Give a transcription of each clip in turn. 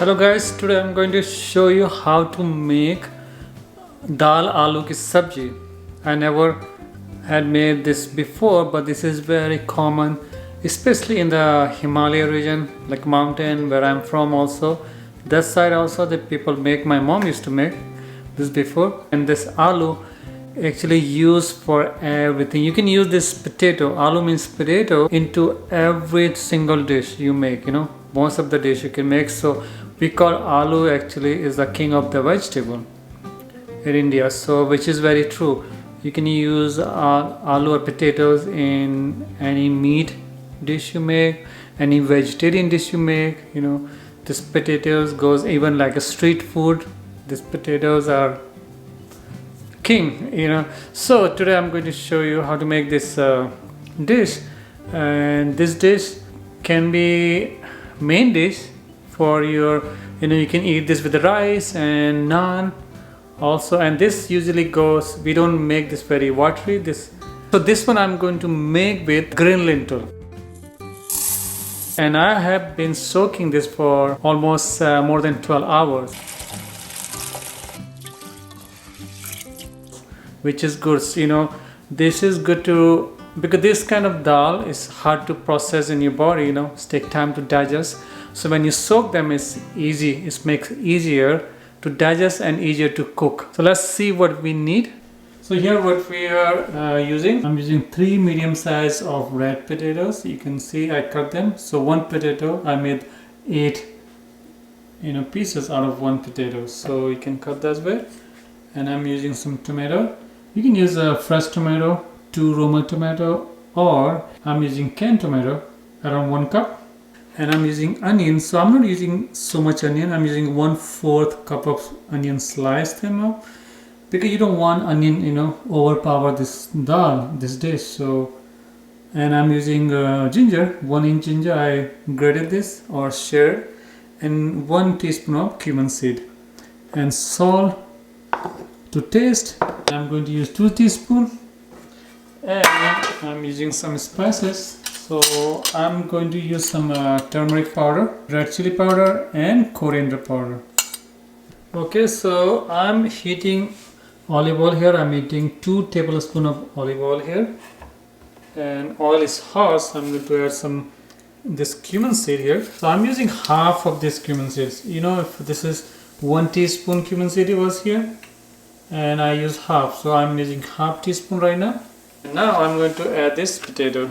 Hello guys, today I'm going to show you how to make dal aloo ki sabji. I never had made this before, but this is very common, especially in the Himalayan region, like mountain where I'm from also. That side also the people make, my mom used to make this before. And this aloo actually used for everything. You can use this potato, aloo means potato, into every single dish you make, most of the dish you can make. So we call aloo actually is the king of the vegetable in India, so which is very true. You can use aloo or potatoes in any meat dish you make, any vegetarian dish you make. This potatoes goes even like a street food. These potatoes are king. So today I'm going to show you how to make this dish, and this dish can be main dish for your, you can eat this with the rice and naan also. And this usually goes, we don't make this very watery. So this one I'm going to make with green lentil, and I have been soaking this for almost more than 12 hours, which is good. This is good to, because this kind of dal is hard to process in your body, it takes time to digest. So when you soak them, it's easy, it makes it easier to digest and easier to cook. So let's see what we need. So here what we are using, I'm using 3 medium size of red potatoes. You can see I cut them. So one potato, I made 8 pieces out of one potato. So you can cut that way. And I'm using some tomato. You can use a fresh tomato, 2 Roma tomato, or I'm using canned tomato, around 1 cup. And I'm using onions. So I'm not using so much onion. I'm using 1/4 cup of onion sliced them up, because you don't want onion, overpower this dal, this dish. So, and I'm using ginger, 1 inch ginger. I grated this or shared, and 1 teaspoon of cumin seed, and salt to taste. I'm going to use 2 teaspoons, and I'm using some spices. So I'm going to use some turmeric powder, red chili powder, and coriander powder. Okay, so I'm heating olive oil here. I'm heating 2 tablespoons of olive oil here, and oil is hot, so I'm going to add this cumin seed here. So I'm using half of this cumin seeds. If this is 1 teaspoon cumin seed was here, and I use half, so I'm using half teaspoon right now. And now I'm going to add this potato.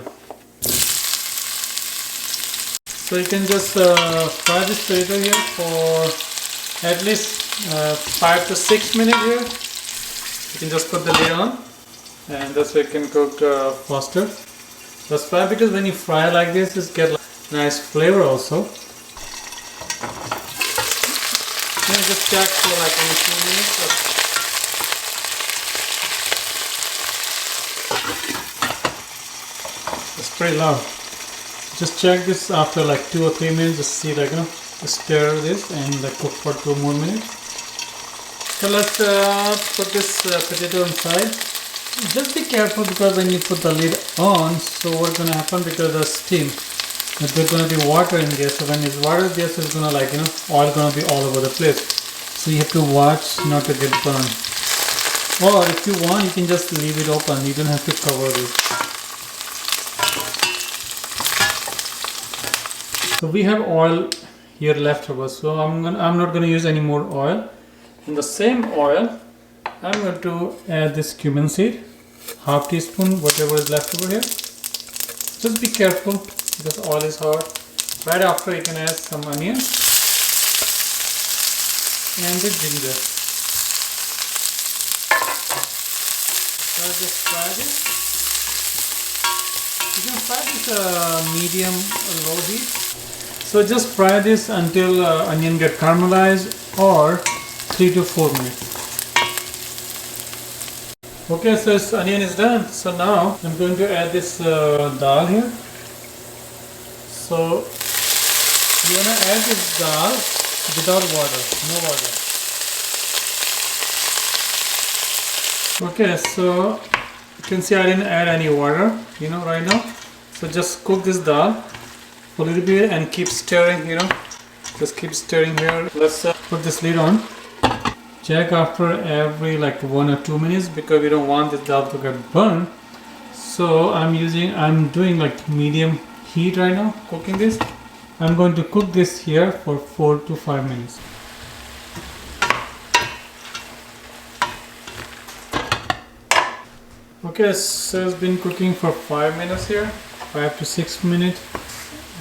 So you can just fry this potato here for at least 5 to 6 minutes here. You can just put the lid on, and that's way it can cook faster. That's why, because when you fry like this, it gets nice flavor also. You can just check for like only 2 minutes. It's pretty loud. Just check this after like 2 or 3 minutes. Just see, stir this and cook for 2 more minutes. So let's put this potato inside. Just be careful, because when you put the lid on, so what's going to happen, because the steam, there's going to be water in there. So when it's water there, so it's going to oil going to be all over the place. So you have to watch not to get burned. Or if you want, you can just leave it open. You don't have to cover this. So we have oil here left over, so I'm not going to use any more oil. In the same oil, I'm going to add this cumin seed, half teaspoon, whatever is left over here. Just be careful, because oil is hot. Right after, you can add some onion and the ginger. So I'll just fry this. You can fry this medium low heat. So just fry this until onion get caramelized, or 3 to 4 minutes. Okay, so this onion is done. So now I'm going to add this dal here. So you want to add this dal without water, no water. Okay, so you can see I didn't add any water, right now. So just cook this dal for a little bit and keep stirring, Just keep stirring here. Let's put this lid on. Check after every like 1 or 2 minutes because we don't want this dal to get burned. So I'm doing like medium heat right now, cooking this. I'm going to cook this here for 4 to 5 minutes. Okay, so it's been cooking for 5 minutes here, 5 to 6 minutes.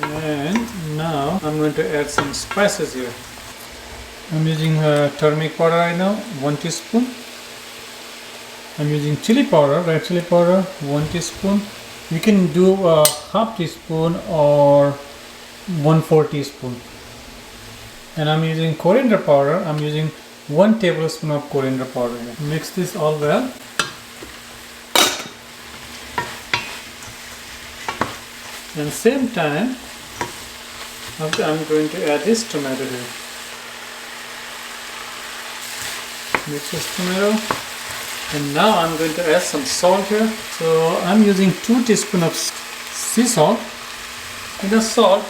And now I'm going to add some spices here. I'm using turmeric powder right now, 1 teaspoon. I'm using chili powder, red chili powder, 1 teaspoon. You can do a half teaspoon or 1/4 teaspoon. And I'm using coriander powder. I'm using 1 tablespoon of coriander powder here. Mix this all well. And same time, I'm going to add this tomato here. Mix this tomato. And now I'm going to add some salt here. So I'm using 2 teaspoons of sea salt. And the salt,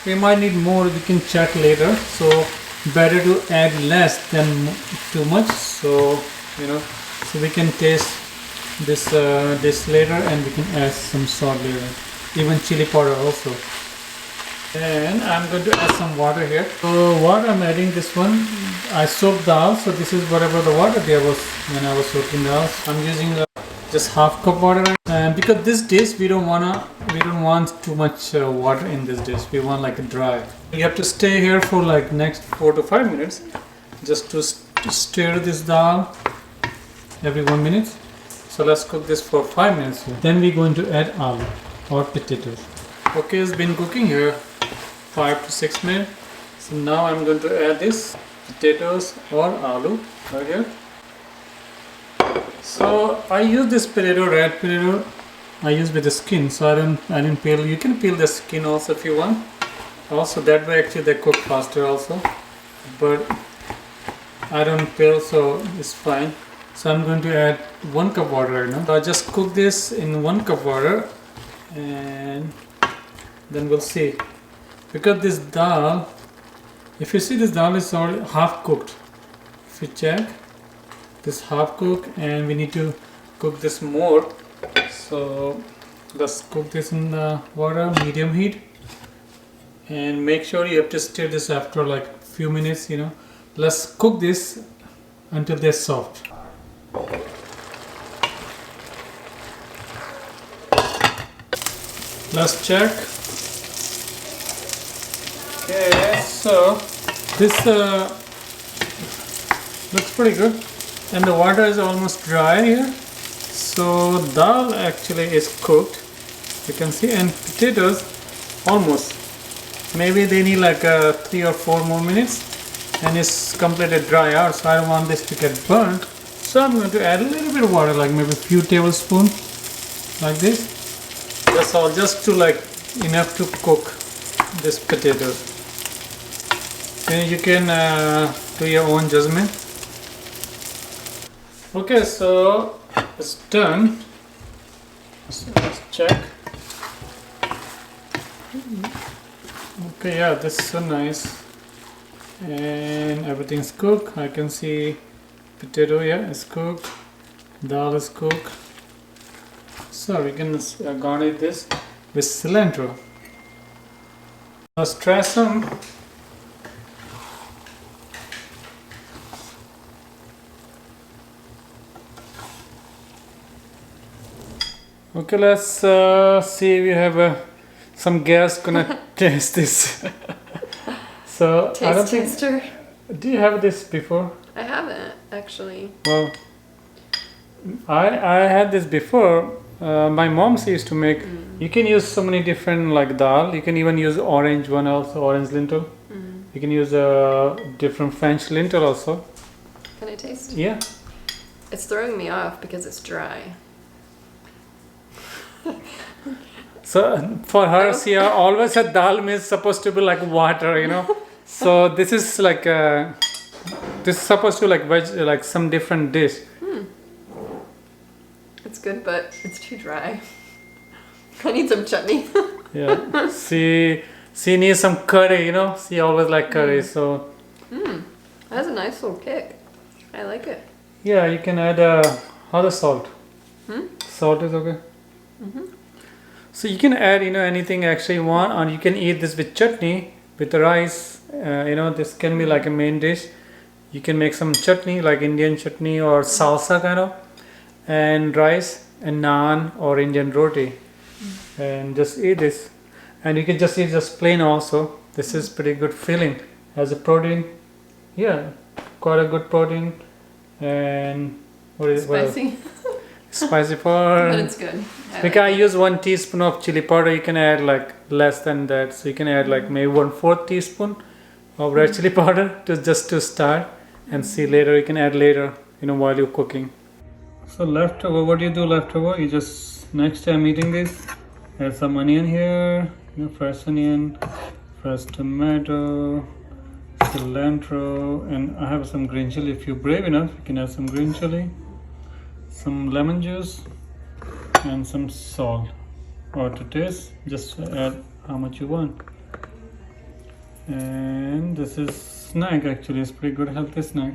we might need more, we can check later. So better to add less than too much. So so we can taste this later, and we can add some salt later. Even chili powder also. And I'm going to add some water here. So what I'm adding this one, I soaked dal, so this is whatever the water there was when I was soaking dal. I'm using just half cup water, and because this dish we don't want too much water in this dish. We want like a dry. You have to stay here for like next 4 to 5 minutes, just to stir this dal every 1 minute. So let's cook this for 5 minutes here. Then we're going to add aloo or potatoes. Okay, it's been cooking here 5 to 6 minutes. So now I'm going to add this potatoes or aloo right here. So I use this potato, red potato. I use with the skin, so I didn't peel. You can peel the skin also if you want. Also that way actually they cook faster also. But I don't peel, so it's fine. So I'm going to add 1 cup water right now. So I just cook this in 1 cup water, and then we'll see. Because this dal, if you see, this dal is already half cooked. If you check, this half cooked, and we need to cook this more. So let's cook this in the water, medium heat, and make sure you have to stir this after like few minutes. Let's cook this until they're soft. Let's check. Okay, so this looks pretty good, and the water is almost dry here. So dal actually is cooked, you can see, and potatoes almost. Maybe they need like 3 or 4 more minutes, and it's completely dry out. So I don't want this to get burnt. So I'm going to add a little bit of water, like maybe a few tablespoons, like this. That's all, just to like enough to cook this potatoes. And you can do your own judgment. Okay, so it's done. So let's check. Okay, yeah, this is so nice, and everything's cooked. I can see potato, yeah, is cooked. Dal is cooked. So we can garnish this with cilantro. Let's try some. Okay, let's see. We have some guests gonna taste this. So Taste I don't taster. think. Do you have this before? I haven't actually. Well, I had this before. My mom used to make. You can use so many different like dal. You can even use orange one also, orange lentil. You can use a different French lentil also. Can I taste? Yeah. It's throwing me off because it's dry. So for her, she always said dal is supposed to be like water, So this is like this is supposed to like some different dish. It's good, but it's too dry. I need some chutney. Yeah. She She needs some curry, you know. She always like curry, so Mmm. That's a nice little kick. I like it. yeah, you can add other salt. Salt is okay. So you can add, you know, anything actually you want, and you can eat this with chutney, with the rice. You know, this can be like a main dish. You can make some chutney, like Indian chutney or salsa kind of, and rice and naan or Indian roti, and just eat this. And you can just eat just plain also. This is pretty good filling as a protein. Yeah, quite a good protein. And what is what else? Spicy, Spicy but for. it's good. Because I use 1 teaspoon of chili powder, you can add like less than that. So you can add like maybe 1/4 teaspoon of red chili powder to just to start, and see later you can add later, you know, while you're cooking. So leftover, what do you do leftover? You just next time eating this, add some onion here, you know, fresh onion, fresh tomato, cilantro, and I have some green chili. If you're brave enough, you can add some green chili, some lemon juice, and some salt, or to taste just add how much you want. And this is snack, actually it's pretty good healthy snack.